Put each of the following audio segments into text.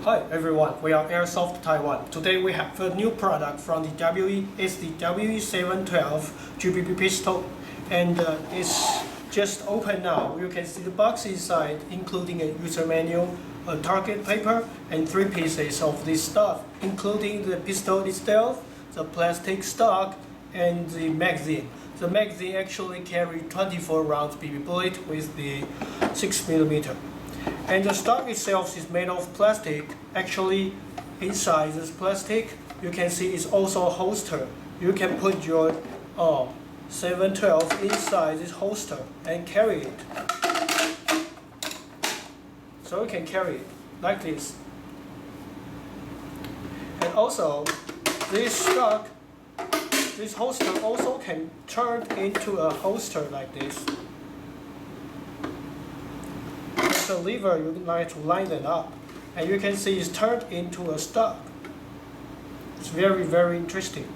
Hi everyone, we are Airsoft Taiwan. Today we have a new product from the WE, it's the WE712 GBB pistol, and it's just open now. You can see the box inside, including a user manual, a target paper, and 3 pieces of this stuff, including the pistol itself, the plastic stock, and the magazine. The magazine actually carries 24 rounds BB bullet with the 6mm. And the stock itself is made of plastic. Actually, inside this plastic, you can see it's also a holster. You can put your 712 inside this holster and carry it. So you can carry it like this. And also, this holster also can turn into a holster like this. The lever you like to line it up, and you can see it's turned into a stock. It's very, very interesting.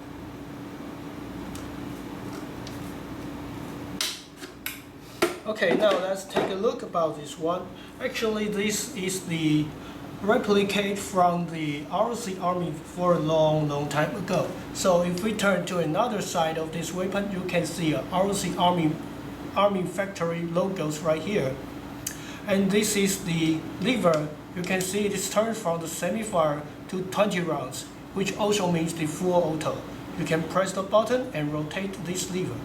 Okay, now let's take a look about this one. Actually, this is the replicate from the ROC Army for a long time ago. So if we turn to another side of this weapon, you can see a ROC Army factory logos right here. And this is the lever. You can see it is turned from the semi-fire to 20 rounds, which also means the full auto. You can press the button and rotate this lever.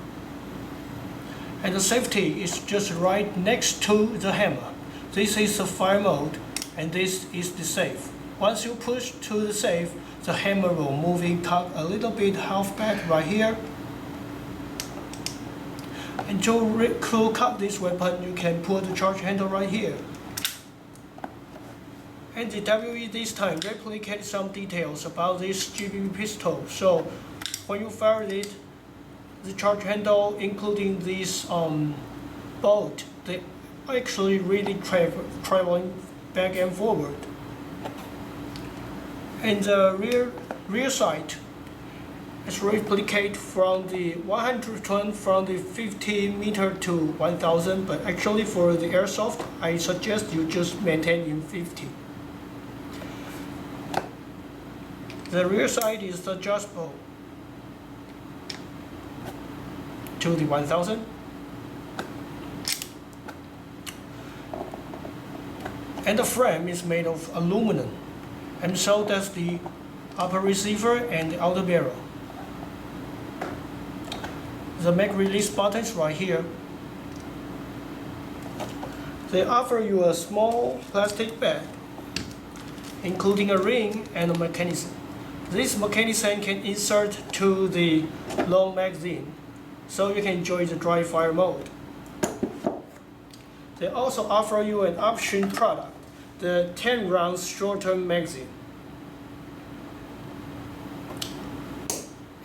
And the safety is just right next to the hammer. This is the fire mode, and this is the safe. Once you push to the safe, the hammer will move in cock a little bit half back right here. And to cock this weapon, you can put the charge handle right here. And the WE this time replicated some details about this GBB pistol. So when you fire it, the charge handle, including this bolt, they actually really traveling back and forward. And the rear sight is replicate from the 120 from the 50 meter to 1000, but actually for the airsoft, I suggest you just maintain in 50. The rear sight is adjustable to the 1000. And the frame is made of aluminum, and so does the upper receiver and the outer barrel. The mag release buttons right here. They offer you a small plastic bag, including a ring and a mechanism. This mechanism can insert to the long magazine, so you can enjoy the dry fire mode. They also offer you an option product, the 10 rounds short-term magazine.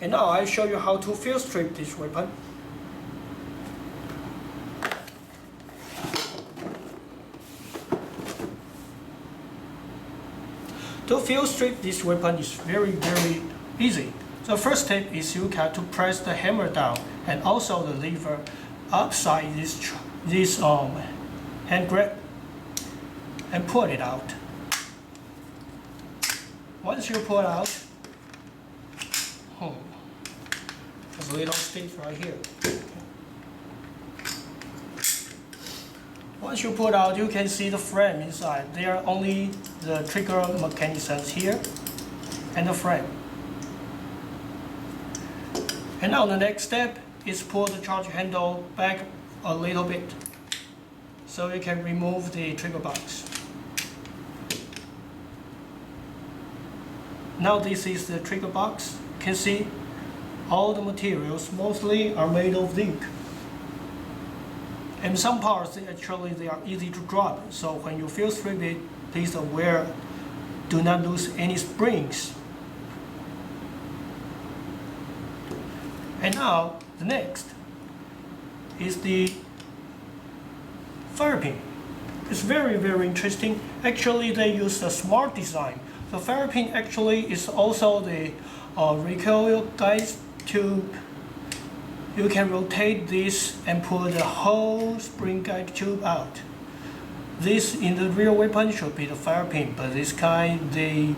And now I'll show you how to field strip this weapon. To field strip this weapon is very easy. The first step is you have to press the hammer down and also the lever upside this hand grip and pull it out. Once you pull out, there's a little stick right here. Once you pull out, you can see the frame inside. There are only the trigger mechanisms here and the frame. And now the next step is pull the charge handle back a little bit, so you can remove the trigger box. Now this is the trigger box. You can see all the materials mostly are made of zinc. And some parts they are easy to drop. So when you field strip it, please aware, do not lose any springs. And now the next is the fire pin. It's very interesting. Actually, they use a smart design. The fire pin actually is also the recoil guides tube. You can rotate this and pull the whole spring guide tube out. This in the real weapon should be the fire pin, but this kind they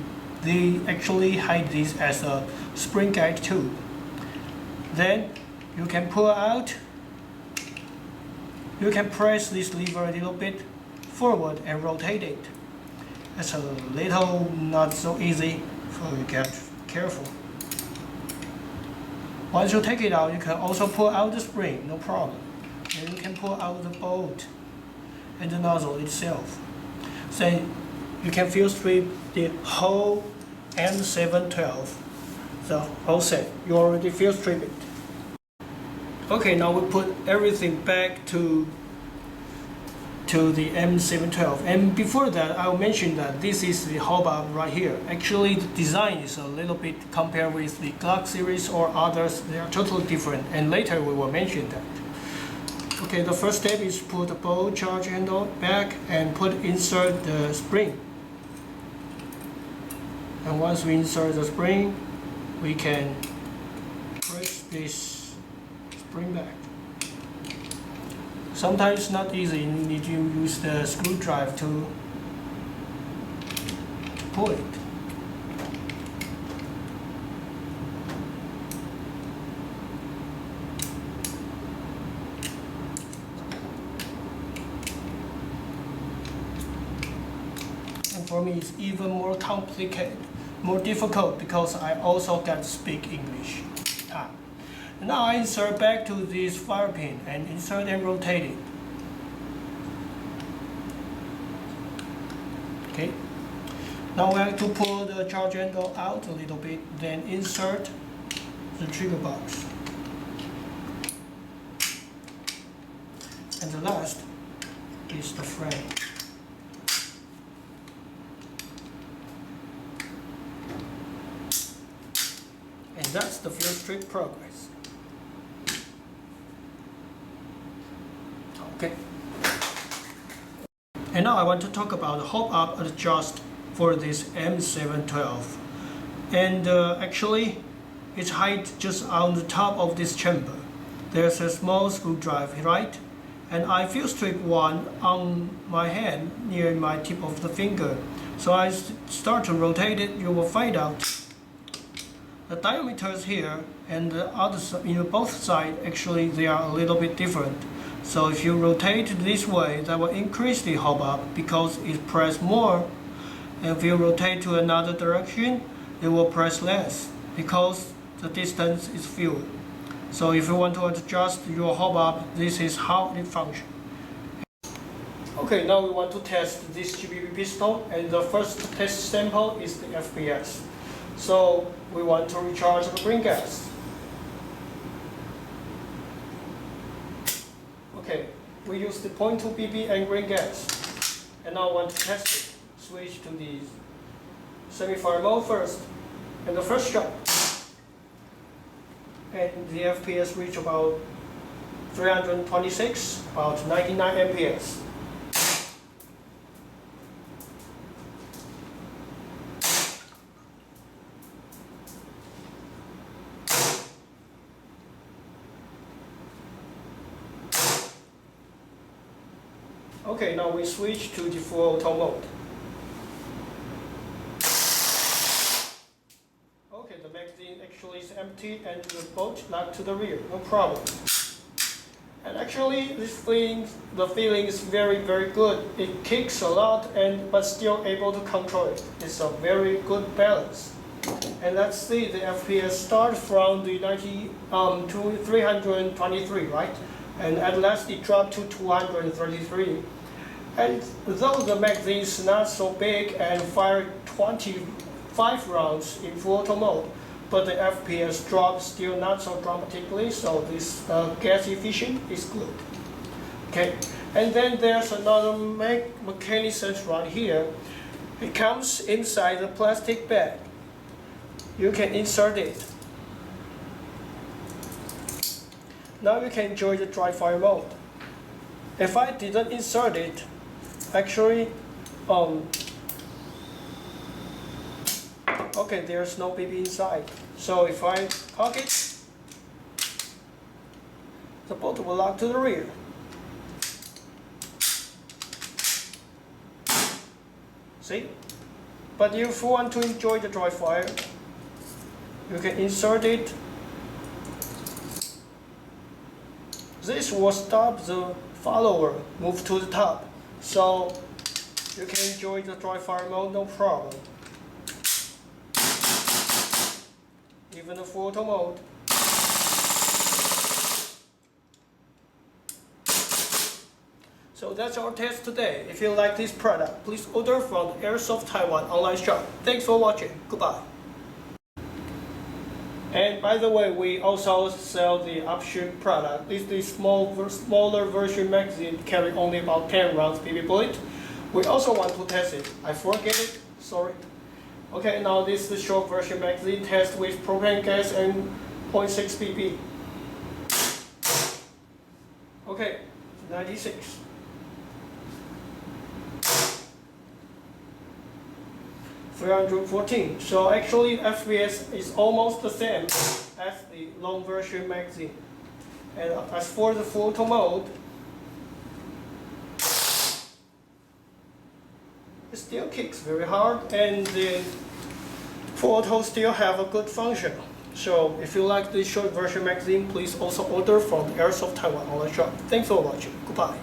actually hide this as a spring gate too. Then you can pull out. You can press this lever a little bit forward and rotate it. It's a little not so easy, so you get careful. Once you take it out, you can also pull out the spring, no problem. And you can pull out the bolt and the nozzle itself. Then you can field strip the whole M712. So all set, you already field strip it. Okay, now we put everything back to the M712. And before that, I'll mention that this is the hobab right here. Actually, the design is a little bit compared with the Glock series or others. They are totally different, and later we will mention that. Okay, the first step is put the bolt charge handle back and insert the spring. And once we insert the spring, we can press this spring back. Sometimes it's not easy, you need to use the screwdriver to pull it. And for me it's even more complicated, more difficult because I also got to speak English. Now I insert back to this fire pin and insert and rotate it. Okay. Now we have to pull the charge handle out a little bit, then insert the trigger box. And the last is the frame. And that's the field strip progress. Okay. And now I want to talk about the hop up adjust for this M712. And actually, it's hide just on the top of this chamber. There's a small screwdriver, right? And I field strip one on my hand near my tip of the finger. So I start to rotate it, you will find out the diameters here and the other both sides actually they are a little bit different. So if you rotate this way, that will increase the hop up because it press more. And if you rotate to another direction, it will press less because the distance is fewer. So if you want to adjust your hop up, this is how it functions. Okay, now we want to test this GBB pistol, and the first test sample is the FPS. So we want to recharge the green gas. Okay, we use the 0.2 BB and green gas. And now I want to test it. Switch to the semi-fire mode first. And the first shot. And the FPS reach about 326, about 99 MPS. Okay, now we switch to the full auto mode. Okay, the magazine actually is empty and the bolt locked to the rear, no problem. And actually, the feeling is very, very good. It kicks a lot, but still able to control it. It's a very good balance. And let's see, the FPS start from the 323, right? And at last it dropped to 233. And though the magazine is not so big and fired 25 rounds in full auto mode, but the FPS drop still not so dramatically, so this gas efficient is good. Okay, and then there's another mechanism right here. It comes inside the plastic bag. You can insert it. Now you can enjoy the dry fire mode. If I didn't insert it, actually, okay, there's no BB inside. So if I cock it, the bolt will lock to the rear. See? But if you want to enjoy the dry fire, you can insert it. This will stop the follower move to the top, so you can enjoy the dry fire mode no problem. Even the photo mode. So that's our test today. If you like this product, please order from the Airsoft Taiwan online shop. Thanks for watching. Goodbye. And by the way, we also sell the option product. This is smaller version magazine, carry only about 10 rounds BB bullet. We also want to test it. I forget it, sorry. Okay, now this is the short version magazine test with propane gas and 0.6 BB. Okay, 96. $314. So actually FPS is almost the same as the long version magazine. And as for the photo mode, it still kicks very hard and the photo still have a good function. So if you like this short version magazine, please also order from the Airsoft Taiwan online shop. Thanks for watching. Goodbye.